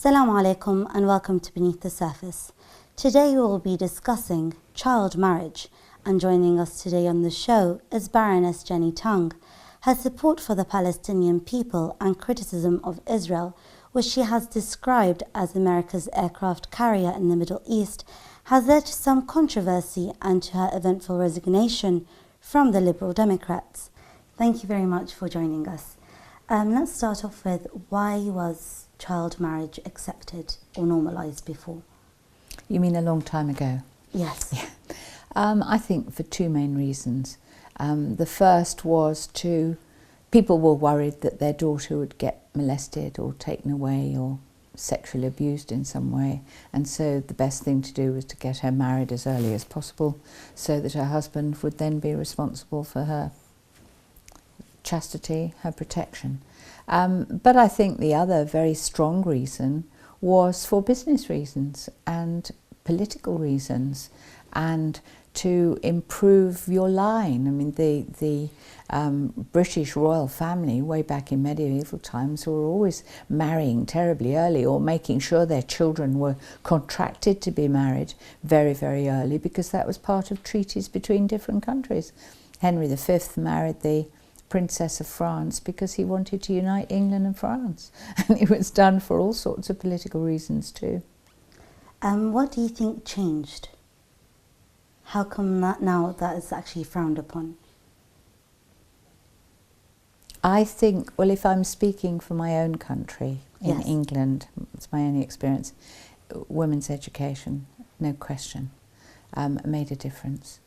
Assalamu alaikum and welcome to Beneath the Surface. Today we will be discussing child marriage, and joining us today on the show is Baroness JennyTonge. Her support for the Palestinian people and criticism of Israel, which she has described as America's aircraft carrier in the Middle East, has led to some controversy and to her eventful resignation from the Liberal Democrats. Thank you very much for joining us. Let's start off with, why was child marriage accepted or normalised before? You mean a long time ago? Yes. Yeah. I think for two main reasons. The first was people were worried that their daughter would get molested or taken away or sexually abused in some way, and so the best thing to do was to get her married as early as possible so that her husband would then be responsible for her chastity, her protection. But I think the other very strong reason was for business reasons and political reasons, and to improve your line. I mean, the British royal family, way back in medieval times, were always marrying terribly early, or making sure their children were contracted to be married very, very early, because that was part of treaties between different countries. Henry V married the Princess of France because he wanted to unite England and France, and it was done for all sorts of political reasons too. What do you think changed? How come that now that is actually frowned upon? I think, well, if I'm speaking for my own country, in Yes. England, it's my only experience, women's education, no question, made a difference.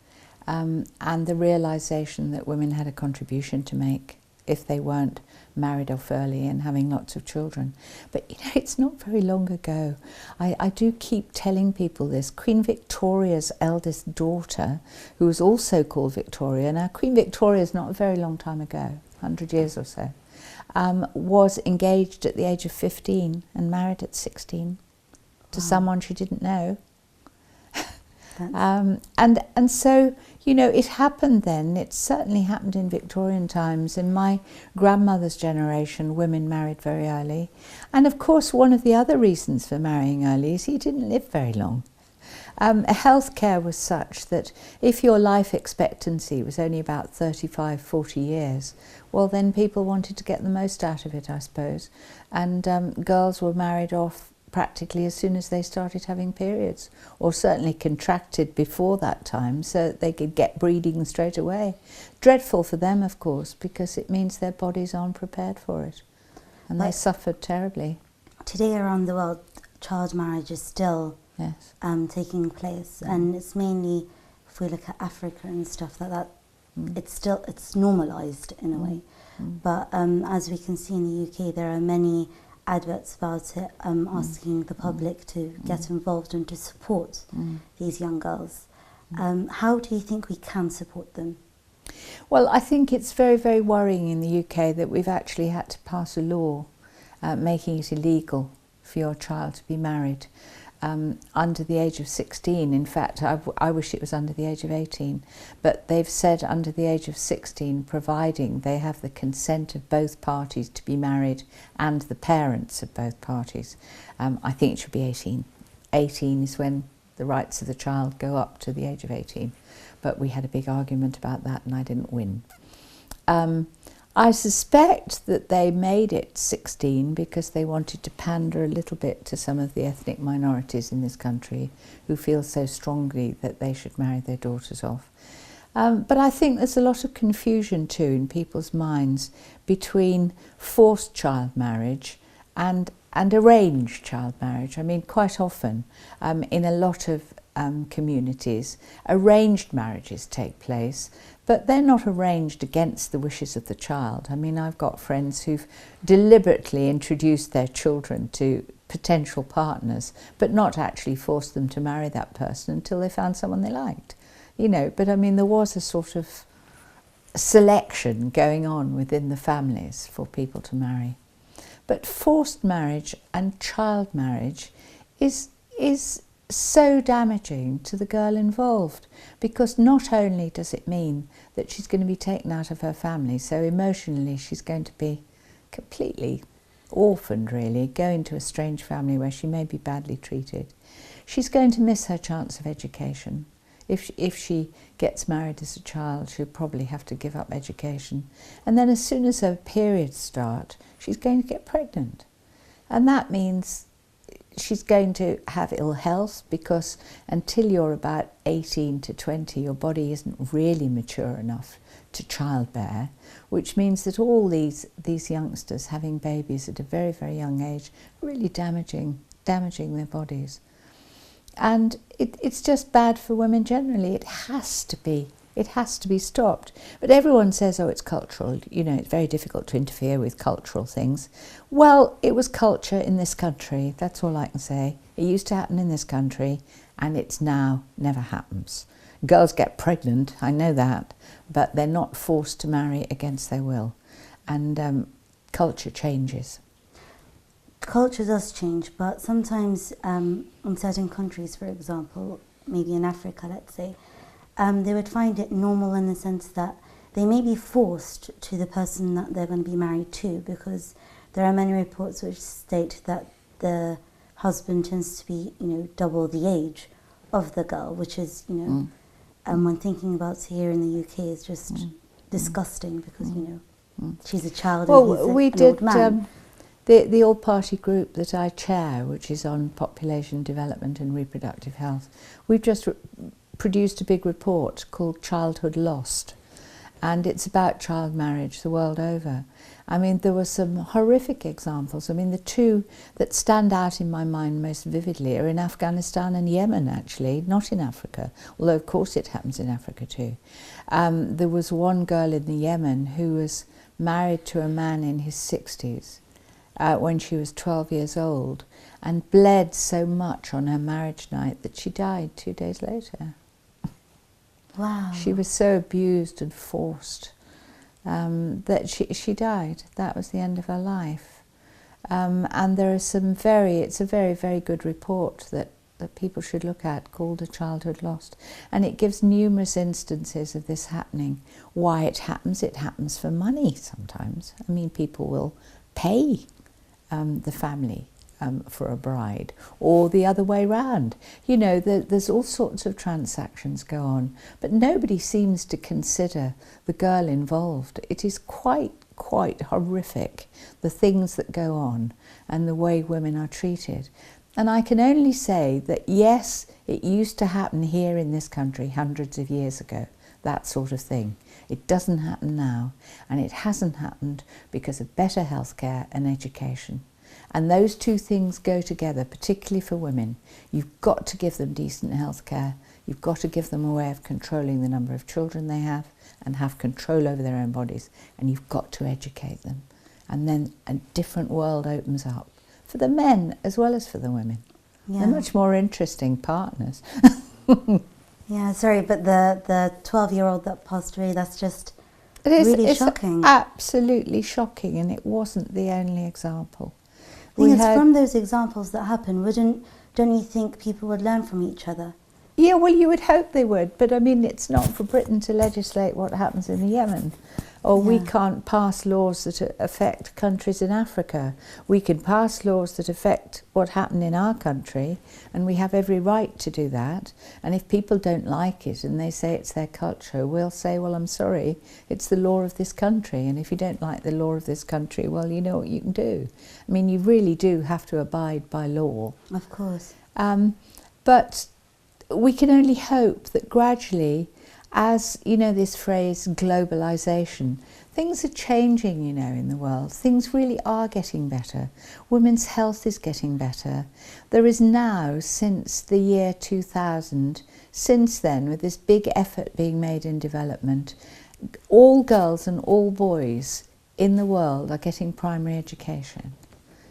And the realisation that women had a contribution to make if they weren't married off early and having lots of children. But you know, it's not very long ago. I do keep telling people this. Queen Victoria's eldest daughter, who was also called Victoria, now Queen Victoria is not a very long time ago, 100 years or so, was engaged at the age of 15 and married at 16 to someone she didn't know. And so, you know, it happened then. It certainly happened in Victorian times. In my grandmother's generation, women married very early. And of course, one of the other reasons for marrying early is you didn't live very long. Healthcare was such that if your life expectancy was only about 35, 40 years, well, then people wanted to get the most out of it, I suppose. And girls were married off practically as soon as they started having periods, or certainly contracted before that time so that they could get breeding straight away. Dreadful for them, of course, because it means their bodies aren't prepared for it, and they suffered terribly. Today around the world, child marriage is still Yes. taking place, and it's mainly, if we look at Africa and stuff like that, it's normalised in a way. But as we can see in the UK, there are many adverts about it, asking the public to get involved and to support these young girls. How do you think we can support them? Well, I think it's very, very worrying in the UK that we've actually had to pass a law making it illegal for your child to be married under the age of 16. In fact, I wish it was under the age of 18, but they've said under the age of 16, providing they have the consent of both parties to be married and the parents of both parties. I think it should be 18. 18 is when the rights of the child go up to the age of 18, but we had a big argument about that and I didn't win. I suspect that they made it 16 because they wanted to pander a little bit to some of the ethnic minorities in this country who feel so strongly that they should marry their daughters off. But I think there's a lot of confusion too in people's minds between forced child marriage and arranged child marriage. I mean, quite often in a lot of communities, arranged marriages take place, but they're not arranged against the wishes of the child. I mean, I've got friends who've deliberately introduced their children to potential partners, but not actually forced them to marry that person until they found someone they liked. You know, but I mean, there was a sort of selection going on within the families for people to marry. But forced marriage and child marriage is so damaging to the girl involved, because not only does it mean that she's going to be taken out of her family, so emotionally she's going to be completely orphaned really, going to a strange family where she may be badly treated, she's going to miss her chance of education. If she gets married as a child, she'll probably have to give up education. And then as soon as her periods start, she's going to get pregnant. And that means she's going to have ill health, because until you're about 18 to 20, your body isn't really mature enough to childbear, which means that all these youngsters having babies at a very, very young age are really damaging their bodies. And it's just bad for women generally. It has to be stopped. But everyone says, oh, it's cultural. You know, it's very difficult to interfere with cultural things. Well, it was culture in this country. That's all I can say. It used to happen in this country, and it's now never happens. Girls get pregnant, I know that, but they're not forced to marry against their will. And culture changes. Culture does change, but sometimes in certain countries, for example, maybe in Africa, let's say, they would find it normal in the sense that they may be forced to the person that they're going to be married to, because there are many reports which state that the husband tends to be, double the age of the girl, which is, when thinking about here in the UK, is just disgusting, because, she's a child and he's an old man. The all-party group that I chair, which is on population development and reproductive health, we've just produced a big report called Childhood Lost, and it's about child marriage the world over. I mean, there were some horrific examples. I mean, the two that stand out in my mind most vividly are in Afghanistan and Yemen, actually, not in Africa, although of course it happens in Africa too. There was one girl in the Yemen who was married to a man in his 60s. When she was 12 years old, and bled so much on her marriage night that she died 2 days later. Wow. She was so abused and forced that she died. That was the end of her life. And there are it's a very, very good report that people should look at, called A Childhood Lost. And it gives numerous instances of this happening. Why it happens for money sometimes. I mean, people will pay the family for a bride, or the other way round. There's all sorts of transactions go on, but nobody seems to consider the girl involved. It is quite horrific, the things that go on and the way women are treated. And I can only say that yes, it used to happen here in this country hundreds of years ago, that sort of thing. It doesn't happen now, and it hasn't happened because of better healthcare and education. And those two things go together, particularly for women. You've got to give them decent healthcare. You've got to give them a way of controlling the number of children they have and have control over their own bodies. And you've got to educate them. And then a different world opens up for the men as well as for the women. Yeah. They're much more interesting partners. Yeah, sorry, but the 12-year-old that passed away, that's just really shocking. It's absolutely shocking, and it wasn't the only example. From those examples that happen, don't you think people would learn from each other? Yeah, well, you would hope they would, but I mean, it's not for Britain to legislate what happens in the Yemen. Or we can't pass laws that affect countries in Africa. We can pass laws that affect what happened in our country, and we have every right to do that. And if people don't like it and they say it's their culture, we'll say, well, I'm sorry, it's the law of this country. And if you don't like the law of this country, well, you know what you can do. I mean, you really do have to abide by law. Of course. But we can only hope that gradually, as, this phrase globalization, things are changing, in the world. Things really are getting better. Women's health is getting better. There is now, since the year 2000, since then, with this big effort being made in development, all girls and all boys in the world are getting primary education.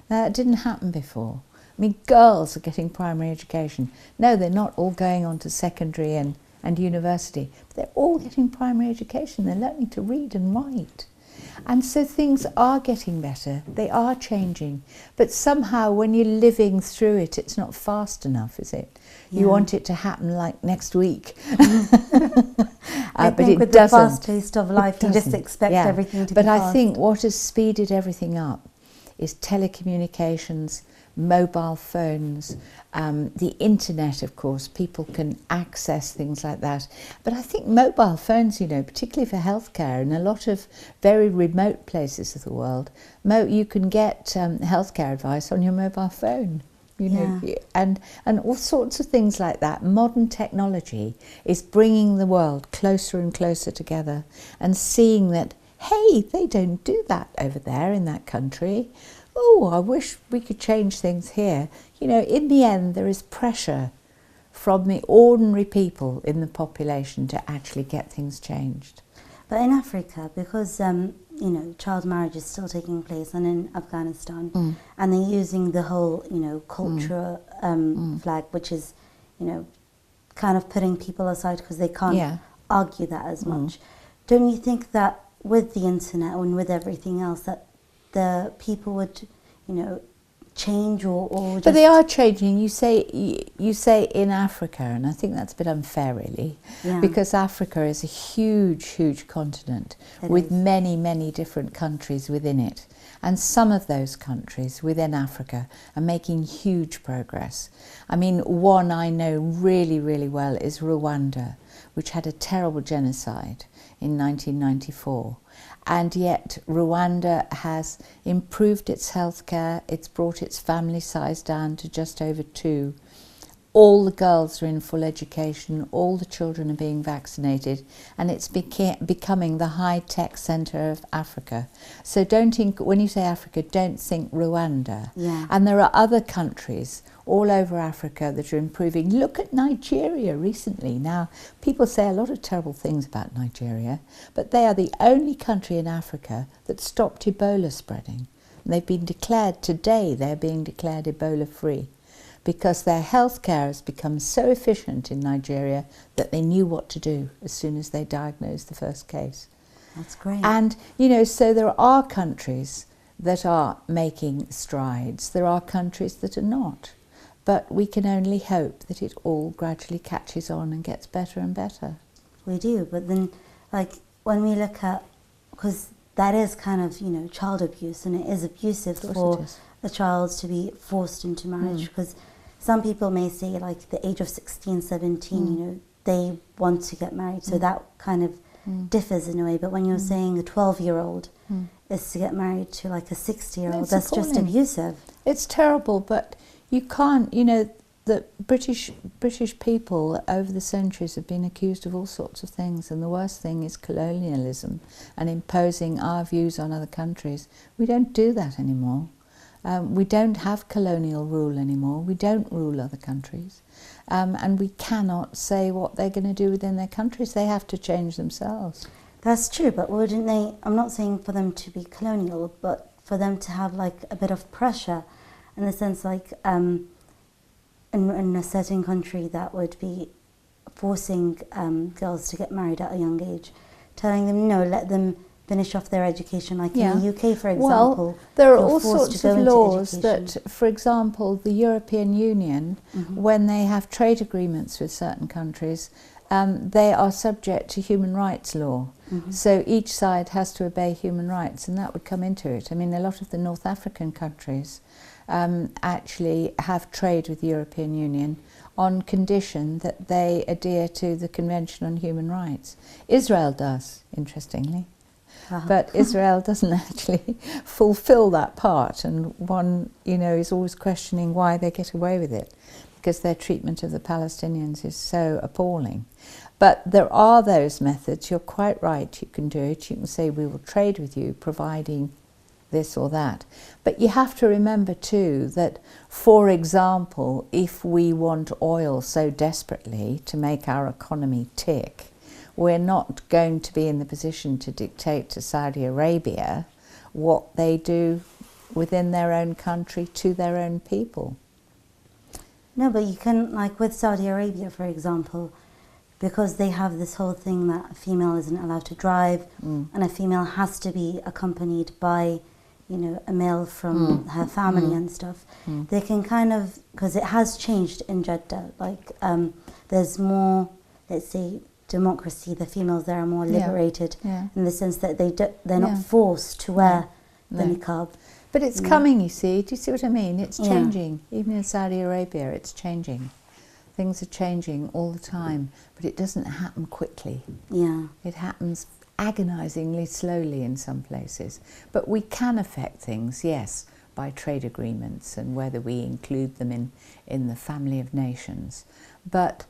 Now, that didn't happen before. I mean, girls are getting primary education. No, they're not all going on to secondary and university, but they're all getting primary education. They're learning to read and write. And so things are getting better, they are changing. But somehow when you're living through it, it's not fast enough, is it? Yeah. You want it to happen like next week. I think with the fast pace of life, you just expect everything to be fast. But I think what has speeded everything up is telecommunications, mobile phones, the internet, of course. People can access things like that. But I think mobile phones, you know, particularly for healthcare, in a lot of very remote places of the world, you can get healthcare advice on your mobile phone. You know, and all sorts of things like that. Modern technology is bringing the world closer and closer together, and seeing that, hey, they don't do that over there in that country. Oh, I wish we could change things here. You know, in the end, there is pressure from the ordinary people in the population to actually get things changed. But in Africa, because you know, child marriage is still taking place, and in Afghanistan, and they're using the whole, you know, culture flag, which is, you know, kind of putting people aside because they can't argue that as much. Don't you think that with the internet and with everything else, that the people would, you know, change or just... But they are changing. You say in Africa, and I think that's a bit unfair, really, because Africa is a huge, huge continent with many, many different countries within it. And some of those countries within Africa are making huge progress. I mean, one I know really, really well is Rwanda, which had a terrible genocide in 1994. And yet Rwanda has improved its healthcare, it's brought its family size down to just over 2. All the girls are in full education, all the children are being vaccinated, and it's becoming the high-tech centre of Africa. So don't think, when you say Africa, don't think Rwanda. And there are other countries all over Africa that are improving. Look at Nigeria recently. Now, people say a lot of terrible things about Nigeria, but they are the only country in Africa that stopped Ebola spreading. And they've been declared, today they're being declared Ebola-free, because their healthcare has become so efficient in Nigeria that they knew what to do as soon as they diagnosed the first case. That's great. And, you know, so there are countries that are making strides. There are countries that are not. But we can only hope that it all gradually catches on and gets better and better. We do, but then, like, when we look at, because that is kind of, you know, child abuse, and it is abusive for a child to be forced into marriage, because some people may say, like, the age of 16, 17, you know, they want to get married, so that kind of differs in a way. But when you're saying a 12-year-old is to get married to, like, a 60-year-old, that's appalling. Just abusive. It's terrible, but you can't, you know, the British people over the centuries have been accused of all sorts of things, and the worst thing is colonialism and imposing our views on other countries. We don't do that anymore. We don't have colonial rule anymore. We don't rule other countries. And we cannot say what they're going to do within their countries. They have to change themselves. That's true, but wouldn't they, I'm not saying for them to be colonial, but for them to have, like, a bit of pressure, in the sense, like, in a certain country that would be forcing girls to get married at a young age, telling them, no, let them finish off their education, like in the UK, for example. Well, there are all sorts of laws that, for example, the European Union, when they have trade agreements with certain countries, they are subject to human rights law. So each side has to obey human rights, and that would come into it. I mean, a lot of the North African countries actually have trade with the European Union on condition that they adhere to the Convention on Human Rights. Israel does, interestingly. But Israel doesn't actually fulfill that part, and one, you know, is always questioning why they get away with it, because their treatment of the Palestinians is so appalling. But there are those methods. You're quite right, you can do it. You can say, we will trade with you providing this or that. But you have to remember too that, for example, if we want oil so desperately to make our economy tick, we're not going to be in the position to dictate to Saudi Arabia what they do within their own country to their own people. No, but you can, like with Saudi Arabia, for example, because they have this whole thing that a female isn't allowed to drive, and a female has to be accompanied by, you know, a male from her family and stuff. They can kind of, because it has changed in Jeddah, like there's more, let's say, democracy. The females there are more liberated in the sense that they're not forced to wear the niqab. But it's coming, you see. Do you see what I mean? It's Yeah. changing. Even in Saudi Arabia, it's changing. Things are changing all the time, but it doesn't happen quickly. Yeah. It happens agonisingly slowly in some places. But we can affect things, yes, by trade agreements and whether we include them in the family of nations. But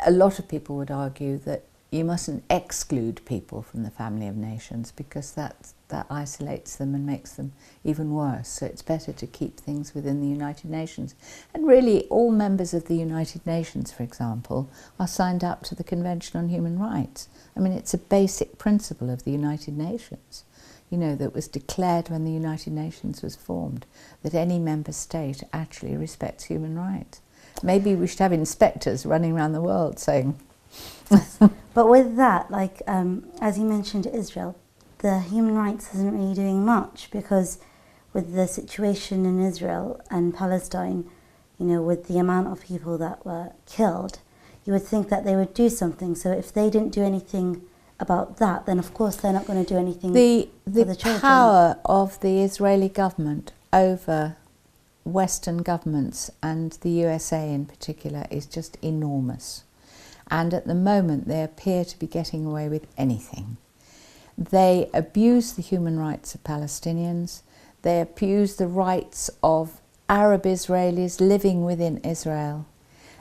a lot of people would argue that you mustn't exclude people from the family of nations because that isolates them and makes them even worse. So it's better to keep things within the United Nations. And really, all members of the United Nations, for example, are signed up to the Convention on Human Rights. I mean, it's a basic principle of the United Nations, you know, that was declared when the United Nations was formed, that any member state actually respects human rights. Maybe we should have inspectors running around the world saying... But with that, like, as you mentioned Israel, the human rights isn't really doing much because with the situation in Israel and Palestine, you know, with the amount of people that were killed, you would think that they would do something. So if they didn't do anything about that, then of course they're not going to do anything for the children. The power of the Israeli government over Western governments and the USA in particular is just enormous. And at the moment they appear to be getting away with anything. They abuse the human rights of Palestinians, they abuse the rights of Arab Israelis living within Israel,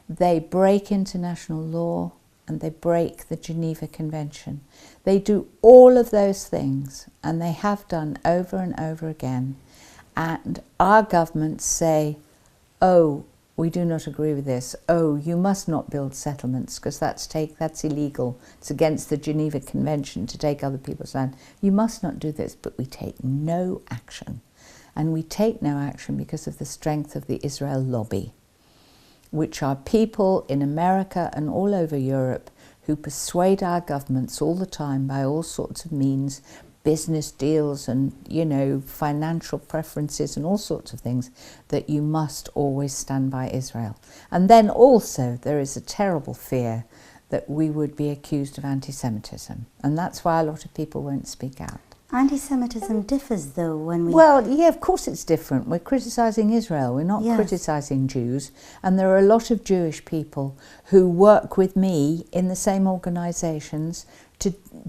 they break international law and they break the Geneva Convention. They do all of those things and they have done over and over again. And our governments say, oh, we do not agree with this. Oh, you must not build settlements because that's illegal. It's against the Geneva Convention to take other people's land. You must not do this, but we take no action. And we take no action because of the strength of the Israel lobby, which are people in America and all over Europe who persuade our governments all the time by all sorts of means, business deals and, you know, financial preferences and all sorts of things, that you must always stand by Israel. And then also there is a terrible fear that we would be accused of anti-Semitism. And that's why a lot of people won't speak out. Anti-Semitism differs though when we... Well, yeah, of course it's different. We're criticising Israel, we're not criticising Jews. And there are a lot of Jewish people who work with me in the same organisations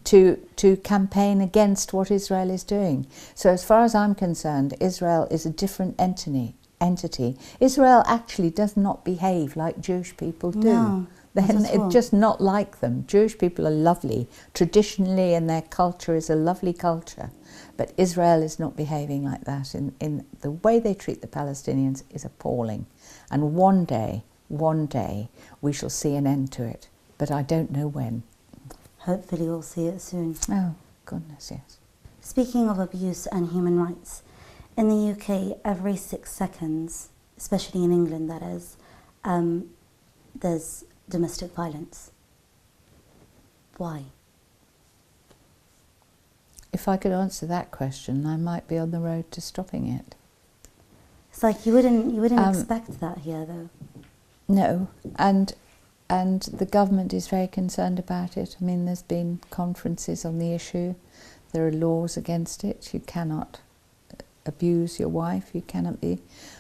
to campaign against what Israel is doing. So as far as I'm concerned, Israel is a different entity. Israel actually does not behave like Jewish people do. No, It's just not like them. Jewish people are lovely. Traditionally, and their culture is a lovely culture. But Israel is not behaving like that. In the way they treat the Palestinians is appalling. And one day, we shall see an end to it. But I don't know when. Hopefully we'll see it soon. Oh, goodness, yes. Speaking of abuse and human rights, in the UK, every 6 seconds, especially in England that is, there's domestic violence. Why? If I could answer that question, I might be on the road to stopping it. It's like you wouldn't expect that here though. No, and the government is very concerned about it. I mean, there's been conferences on the issue. There are laws against it. You cannot abuse your wife. You cannot be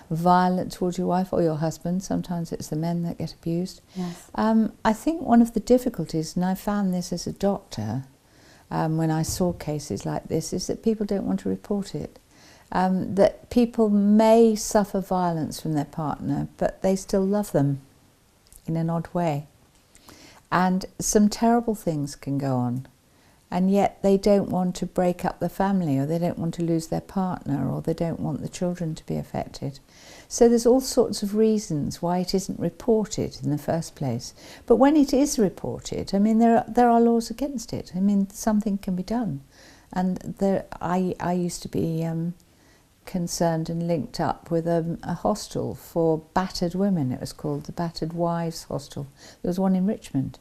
violent towards your wife or your husband. Sometimes it's the men that get abused. Yes. I think one of the difficulties, and I found this as a doctor when I saw cases like this, is that people don't want to report it. That people may suffer violence from their partner, but they still love them in an odd way. And some terrible things can go on, and yet they don't want to break up the family, or they don't want to lose their partner, or they don't want the children to be affected. So there's all sorts of reasons why it isn't reported in the first place. But when it is reported, I mean, there are laws against it. I mean, something can be done. And I used to be concerned and linked up with a hostel for battered women. It was called the Battered Wives Hostel. There was one in Richmond,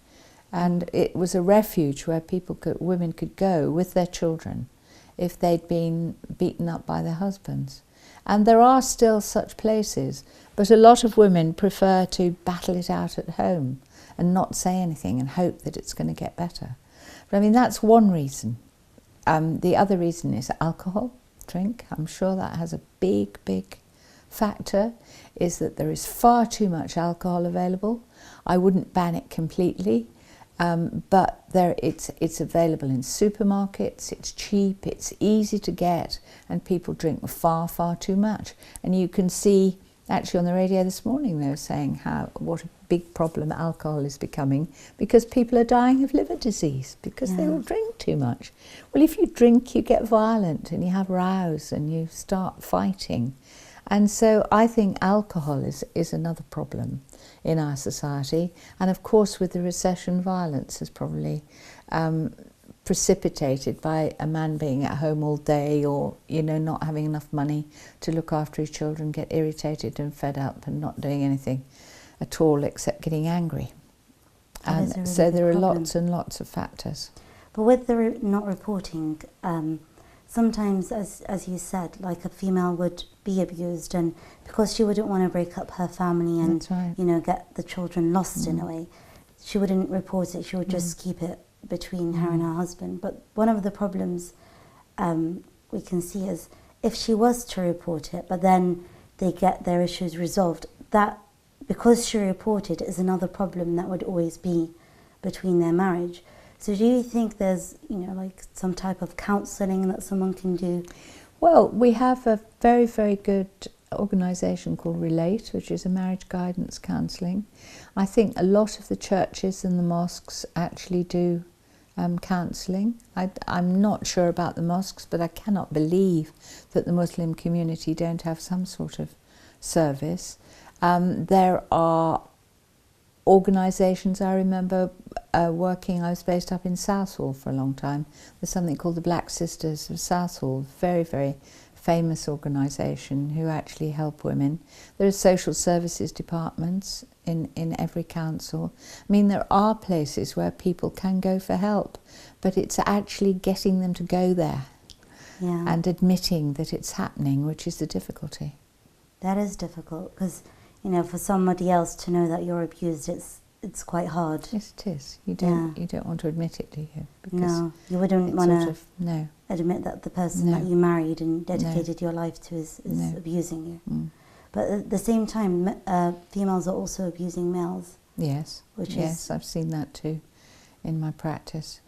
and it was a refuge where women could go with their children if they'd been beaten up by their husbands. And there are still such places, but a lot of women prefer to battle it out at home and not say anything and hope that it's going to get better. But I mean, that's one reason. The other reason is alcohol. drink. I'm sure that has a big factor, is that there is far too much alcohol available. I wouldn't ban it completely, but it's available in supermarkets, it's cheap, it's easy to get, and people drink far too much. And you can see, actually on the radio this morning they were saying what a big problem alcohol is becoming, because people are dying of liver disease because they all drink too much. Well, if you drink, you get violent and you have rows and you start fighting. And so I think alcohol is another problem in our society. And of course, with the recession, violence is probably precipitated by a man being at home all day, or not having enough money to look after his children, get irritated and fed up and not doing anything at all except getting angry. And really so there are lots and lots of factors. But with the not reporting, sometimes, as you said, like a female would be abused, and because she wouldn't want to break up her family and get the children lost in a way, she wouldn't report it. She would just keep it between her and her husband. But one of the problems we can see is if she was to report it, but then they get their issues resolved, that because she reported is another problem that would always be between their marriage. So do you think there's, like some type of counselling that someone can do? Well, we have a very good organisation called Relate, which is a marriage guidance counselling. I think a lot of the churches and the mosques actually do counselling. I'm not sure about the mosques, but I cannot believe that the Muslim community don't have some sort of service. There are organisations, I remember working, I was based up in Southall for a long time. There's something called the Black Sisters of Southall, very famous organisation who actually help women. There are social services departments in every council. I mean, there are places where people can go for help, but it's actually getting them to go there and admitting that it's happening, which is the difficulty. That is difficult, because for somebody else to know that you're abused, it's quite hard. Yes, it is. You don't want to admit it, do you? Because no, you wouldn't want to admit that the person that you married and dedicated your life to is abusing you. Mm. But at the same time, females are also abusing males. Yes, I've seen that too in my practice.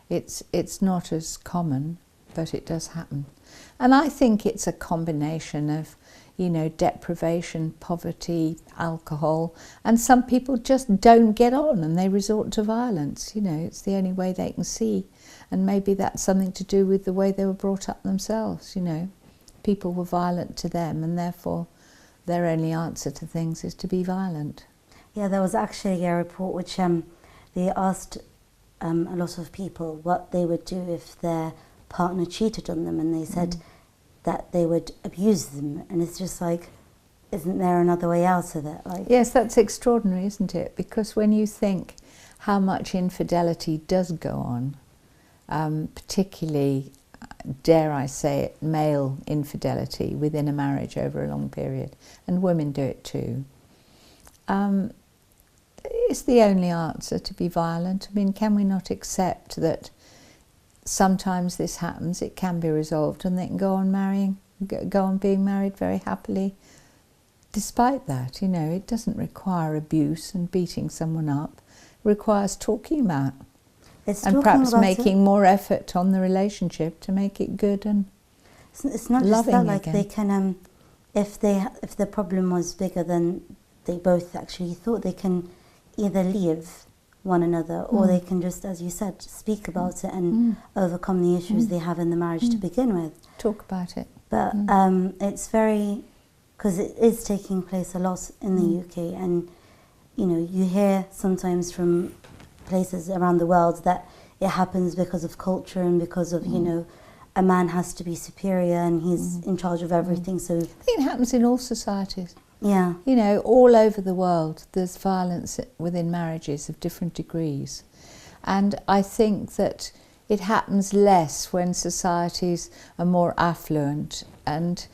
It's not as common, but it does happen. And I think it's a combination of deprivation, poverty, alcohol, and some people just don't get on and they resort to violence. It's the only way they can see, and maybe that's something to do with the way they were brought up themselves. People were violent to them, and therefore their only answer to things is to be violent. Yeah, there was actually a report which they asked a lot of people what they would do if their partner cheated on them, and they said that they would abuse them, and it's just like, isn't there another way out of it? Yes, that's extraordinary, isn't it? Because when you think how much infidelity does go on, particularly, dare I say it, male infidelity within a marriage over a long period, and women do it too, it's the only answer to be violent. I mean, can we not accept that sometimes this happens, it can be resolved, and they can go on being married very happily despite that? It doesn't require abuse and beating someone up. It requires talking about and perhaps making more effort on the relationship to make it good and it's not just that, like, they can if the problem was bigger than they both actually thought, they can either leave one another, or they can just, as you said, speak about it and overcome the issues they have in the marriage to begin with. Talk about it. But it's very, because it is taking place a lot in the UK, and you hear sometimes from places around the world that it happens because of culture and because of a man has to be superior and he's in charge of everything. So I think it happens in all societies. Yeah. All over the world there's violence within marriages of different degrees. And I think that it happens less when societies are more affluent and,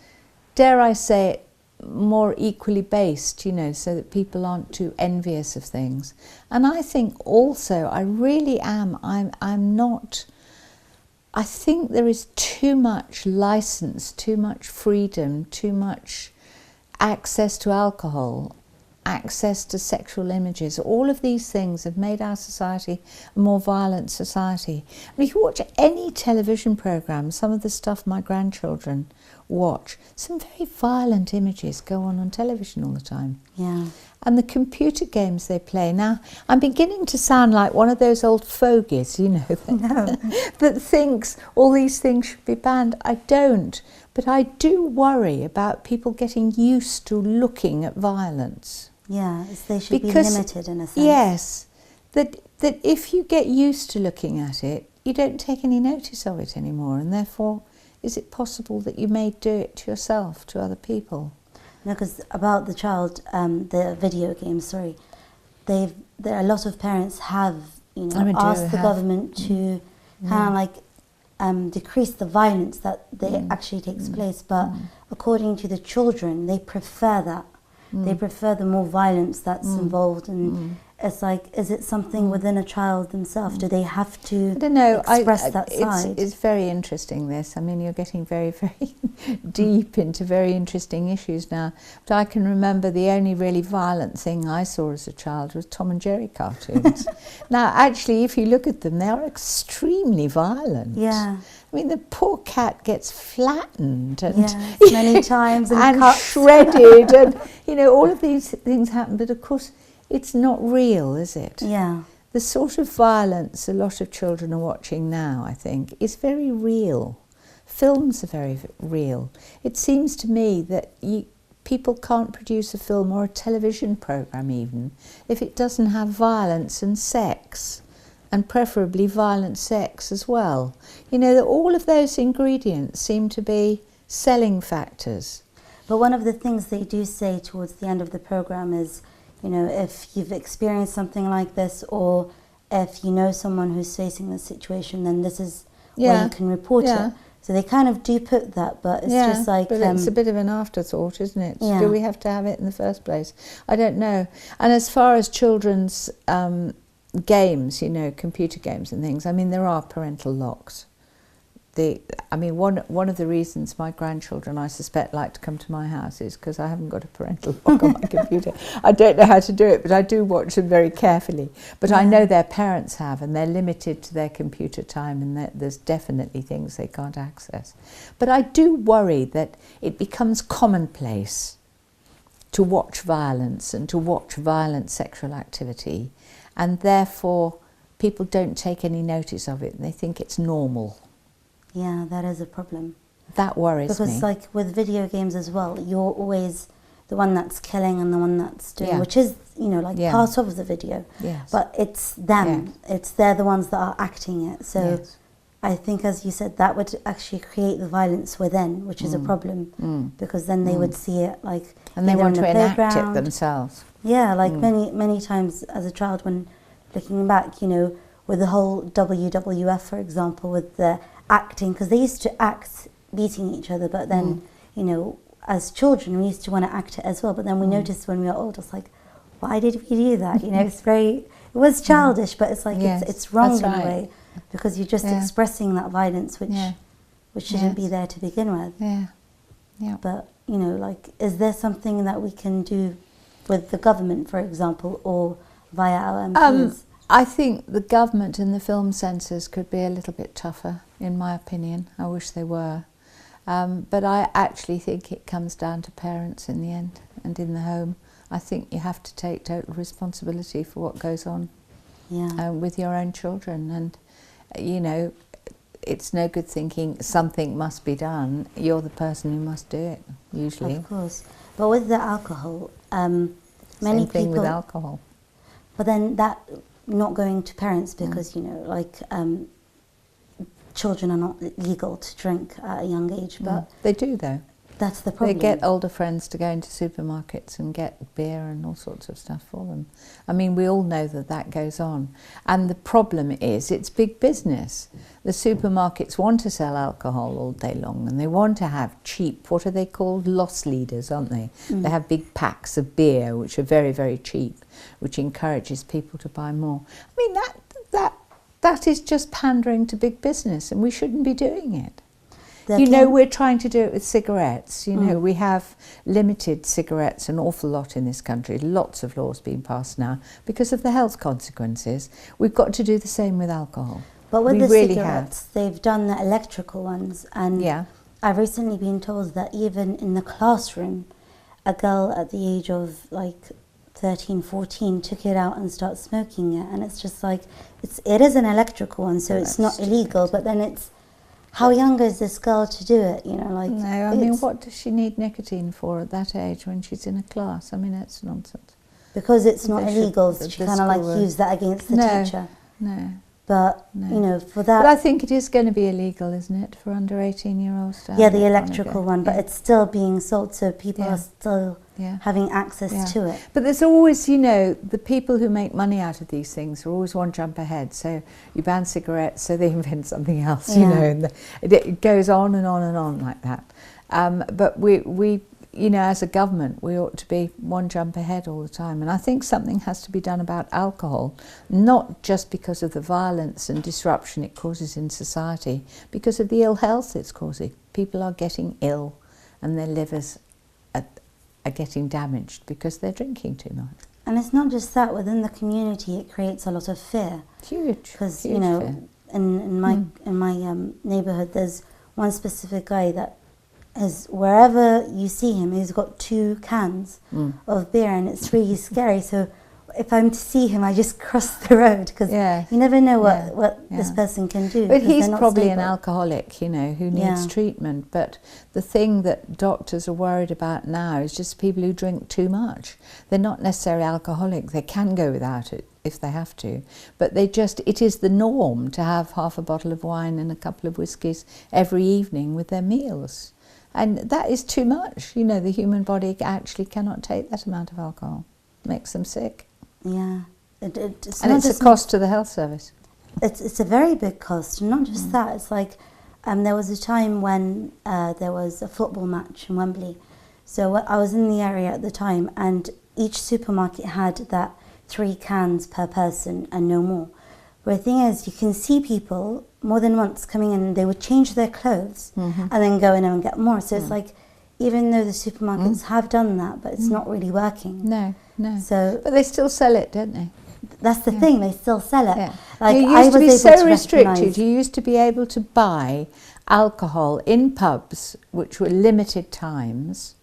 dare I say it, more equally based, so that people aren't too envious of things. And I think also, I really am, I'm not I think there is too much license, too much freedom, too much access to alcohol, access to sexual images. All of these things have made our society a more violent society. And if you watch any television programme, some of the stuff my grandchildren watch, some very violent images go on television all the time. Yeah. And the computer games they play. Now, I'm beginning to sound like one of those old fogies, you know, that thinks all these things should be banned. I don't. But I do worry about people getting used to looking at violence. Yeah, they should be limited in a sense. Yes, that if you get used to looking at it, you don't take any notice of it anymore, and therefore, is it possible that you may do it to yourself, to other people? No, because about the child, the video games, sorry, there are a lot of parents have, you know, asked the government to kind of like decrease the violence that actually takes place, but according to the children, they prefer that. They prefer the more violence that's involved, and it's like, is it something within a child themselves? Do they have to express that side? It's very interesting, this. I mean, you're getting very, very deep into very interesting issues now. But I can remember the only really violent thing I saw as a child was Tom and Jerry cartoons. Now, actually, if you look at them, they are extremely violent. Yeah. I mean, the poor cat gets flattened and many times and shredded, and you know, all of these things happen. But of course, it's not real, is it? Yeah. The sort of violence a lot of children are watching now, I think, is very real. Films are very real. It seems to me that people can't produce a film or a television programme even if it doesn't have violence and sex. And preferably violent sex as well. You know, that all of those ingredients seem to be selling factors. But one of the things they do say towards the end of the programme is, you know, if you've experienced something like this, or if you know someone who's facing this situation, then this is where you can report it. So they kind of do put that, but it's just like... but it's a bit of an afterthought, isn't it? Yeah. Do we have to have it in the first place? I don't know. And as far as children's... games, you know, computer games and things, I mean, there are parental locks. One of the reasons my grandchildren, I suspect, like to come to my house is because I haven't got a parental lock on my computer. I don't know how to do it, but I do watch them very carefully. But I know their parents have, and they're limited to their computer time, and there's definitely things they can't access. But I do worry that it becomes commonplace to watch violence and to watch violent sexual activity, and therefore people don't take any notice of it and they think it's normal. Yeah, that is a problem. That worries me. Because like with video games as well, you're always the one that's killing and the one that's doing, which is, you know, like part of the video. Yes. But it's them. They're the ones that are acting it. So I think, as you said, that would actually create the violence within, which is a problem, because then they would see it like... And they want to enact it themselves. Yeah, like many times as a child, when looking back, you know, with the whole WWF, for example, with the acting, because they used to act beating each other, but then, you know, as children, we used to want to act it as well. But then we noticed when we were older, it's like, why did we do that? You know, it was childish, but it's like, it's wrong in a way, because you're just expressing that violence, which shouldn't be there to begin with. Yeah. But, you know, like, is there something that we can do with the government, for example, or via our MPs? I think the government and the film censors could be a little bit tougher, in my opinion. I wish they were. But I actually think it comes down to parents in the end and in the home. I think you have to take total responsibility for what goes on with your own children. And, you know, it's no good thinking something must be done. You're the person who must do it, usually. Of course. But with the alcohol, many Same thing people... with alcohol. But then that not going to parents, because, you know, like... children are not legal to drink at a young age, but... They do, though. That's the problem. They get older friends to go into supermarkets and get beer and all sorts of stuff for them. I mean, we all know that that goes on. And the problem is, it's big business. The supermarkets want to sell alcohol all day long, and they want to have cheap, what are they called? Loss leaders, aren't they? They have big packs of beer, which are very, very cheap, which encourages people to buy more. I mean, that that is just pandering to big business, and we shouldn't be doing it. There We're trying to do it with cigarettes. We have limited cigarettes an awful lot in this country. Lots of laws being passed now because of the health consequences. We've got to do the same with alcohol. But with we the really cigarettes, they've done the electrical ones, and I've recently been told that even in the classroom, a girl at the age of like 13, 14 took it out and started smoking it, and it's just like it is an electrical one, so it's not illegal. But then it's how young is this girl to do it? No, I mean, what does she need nicotine for at that age when she's in a class? I mean, that's nonsense. Because it's not illegal, so she kind of like use that against the teacher. No. But, for that... But I think it is going to be illegal, isn't it, for under 18-year-olds to have the electrical one, but it's still being sold, so people are still having access to it. But there's always, the people who make money out of these things are always one jump ahead. So you ban cigarettes, so they invent something else, and it goes on and on and on like that. But we as a government, we ought to be one jump ahead all the time. And I think something has to be done about alcohol, not just because of the violence and disruption it causes in society, because of the ill health it's causing. People are getting ill and their livers are getting damaged because they're drinking too much. And it's not just that, within the community it creates a lot of fear. Huge. Because, in my neighbourhood there's one specific guy that is, wherever you see him, he's got 2 cans of beer, and it's really scary. So if I'm to see him, I just cross the road, because you never know what this person can do. But he's probably an alcoholic, who needs treatment. But the thing that doctors are worried about now is just people who drink too much. They're not necessarily alcoholic. They can go without it if they have to. But it is the norm to have half a bottle of wine and a couple of whiskies every evening with their meals. And that is too much. The human body actually cannot take that amount of alcohol. It makes them sick. Yeah. And it's a cost to the health service. It's a very big cost. And not just that, it's like there was a time when there was a football match in Wembley. So I was in the area at the time, and each supermarket had that 3 cans per person and no more. But the thing is, you can see people more than once coming in, and they would change their clothes and then go in and get more. So it's like, even though the supermarkets have done that, but it's not really working. No. So, but they still sell it, don't they? That's the thing, they still sell it. Yeah. Like, you used to be so restricted. You used to be able to buy alcohol in pubs, which were limited times,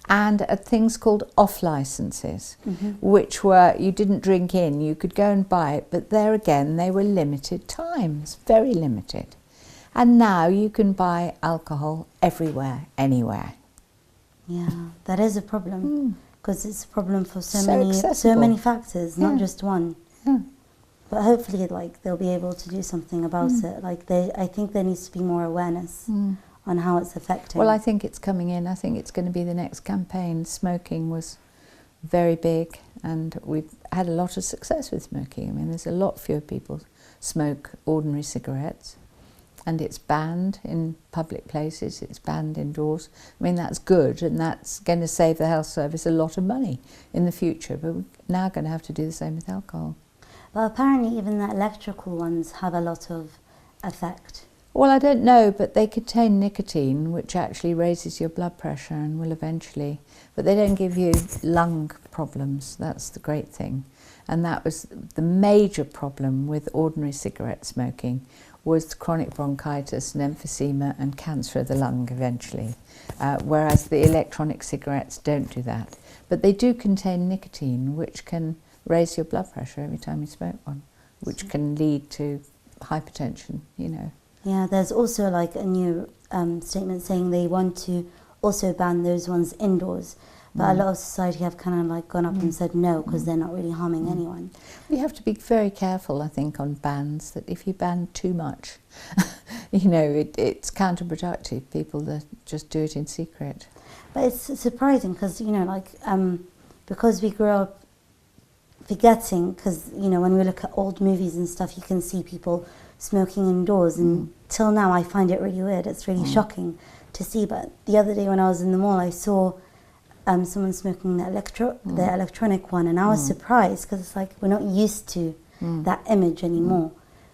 and at things called off licenses, which were, you didn't drink in, you could go and buy it, but there again they were limited times, very limited. And now you can buy alcohol everywhere, anywhere. Yeah, that is a problem, because it's a problem for so many factors, not just one. But hopefully, they'll be able to do something about it. I think there needs to be more awareness on how it's affecting. Well, I think it's coming in. I think it's going to be the next campaign. Smoking was very big, and we've had a lot of success with smoking. I mean, there's a lot fewer people smoke ordinary cigarettes, and it's banned in public places, it's banned indoors. I mean, that's good, and that's going to save the health service a lot of money in the future, but we're now going to have to do the same with alcohol. Well, apparently even the electrical ones have a lot of effect. Well, I don't know, but they contain nicotine, which actually raises your blood pressure and will eventually, but they don't give you lung problems. That's the great thing. And that was the major problem with ordinary cigarette smoking, was chronic bronchitis and emphysema and cancer of the lung eventually, whereas the electronic cigarettes don't do that. But they do contain nicotine, which can raise your blood pressure every time you smoke one, which can lead to hypertension, Yeah, there's also a new statement saying they want to also ban those ones indoors. But a lot of society have kind of gone up and said no, because they're not really harming anyone. You have to be very careful, I think, on bans, that if you ban too much, it's counterproductive. People that just do it in secret. But it's surprising because, because we grew up forgetting, because, when we look at old movies and stuff, you can see people smoking indoors, and till now I find it really weird. It's really shocking to see. But the other day when I was in the mall, I saw someone smoking the electronic one, and I was surprised, because it's we're not used to that image anymore.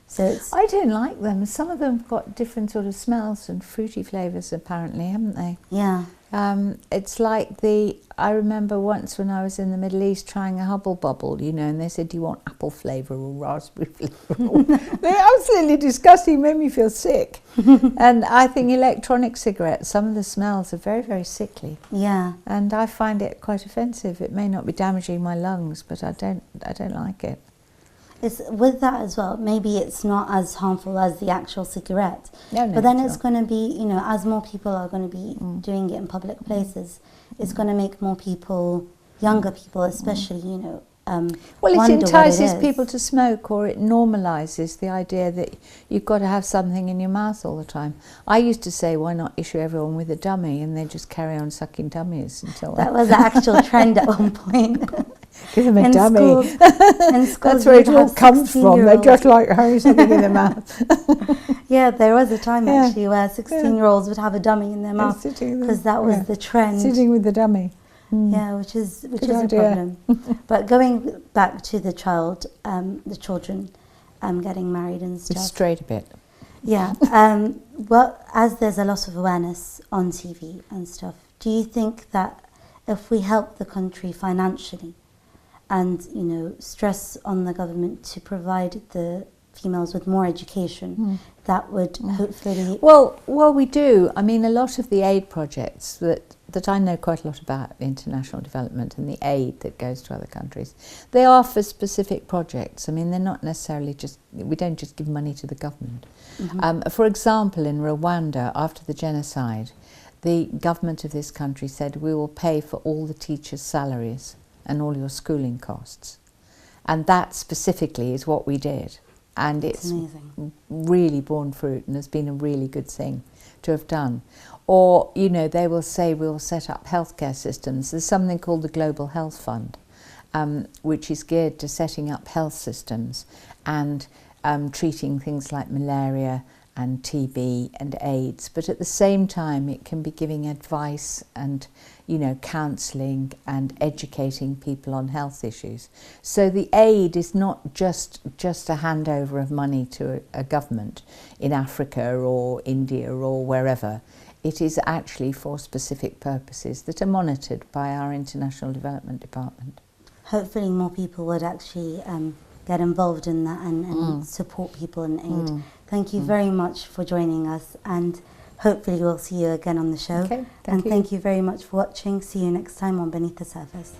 So it's, I don't like them. Some of them have got different sort of smells and fruity flavours apparently, haven't they? yeah. It's like I remember once when I was in the Middle East trying a Hubble Bubble, you know, and they said, do you want apple flavour or raspberry flavour? They're absolutely disgusting, made me feel sick. And I think electronic cigarettes, some of the smells are very, very sickly. Yeah. And I find it quite offensive. It may not be damaging my lungs, but I don't like it. It's with that as well, maybe it's not as harmful as the actual cigarette. No, but then sure. it's going to be, you know, as more people are going to be doing it in public places, it's going to make more people, younger people especially, you know, well, it wonder entices what it is. people to smoke, or it normalises the idea that you've got to have something in your mouth all the time. I used to say, why not issue everyone with a dummy, and they just carry on sucking dummies until That was the actual trend at one point. give them a in dummy. Schools, in schools That's where it you'd all have comes from. They 16-year-olds. just like having something in their mouth. Yeah, there was a time Yeah. actually where 16-year-olds would have a dummy in their mouth Sitting there. because that was Yeah. the trend. Sitting with the dummy. Yeah, which is a idea. problem. But going back to the children getting married and stuff. Straight a bit. Yeah. Well, as there's a lot of awareness on TV and stuff, do you think that if we help the country financially and, you know, stress on the government to provide the females with more education, that would hopefully... Well, we do. I mean, a lot of the aid projects that I know quite a lot about, international development and the aid that goes to other countries, they are for specific projects. I mean, they're not necessarily just, we don't just give money to the government. For example, in Rwanda, after the genocide, the government of this country said, we will pay for all the teachers' salaries and all your schooling costs. And that specifically is what we did. And it's amazing. Really borne fruit and has been a really good thing to have done. Or, you know, they will say we'll set up healthcare systems. There's something called the Global Health Fund, which is geared to setting up health systems and treating things like malaria and TB and AIDS. But at the same time, it can be giving advice and, you know, counselling and educating people on health issues. So the aid is not just a handover of money to a government in Africa or India or wherever. It is actually for specific purposes that are monitored by our International Development Department. Hopefully more people would actually get involved in that and support people in aid. Thank you very much for joining us, and hopefully we'll see you again on the show. Okay, Thank you very much for watching. See you next time on Beneath the Surface.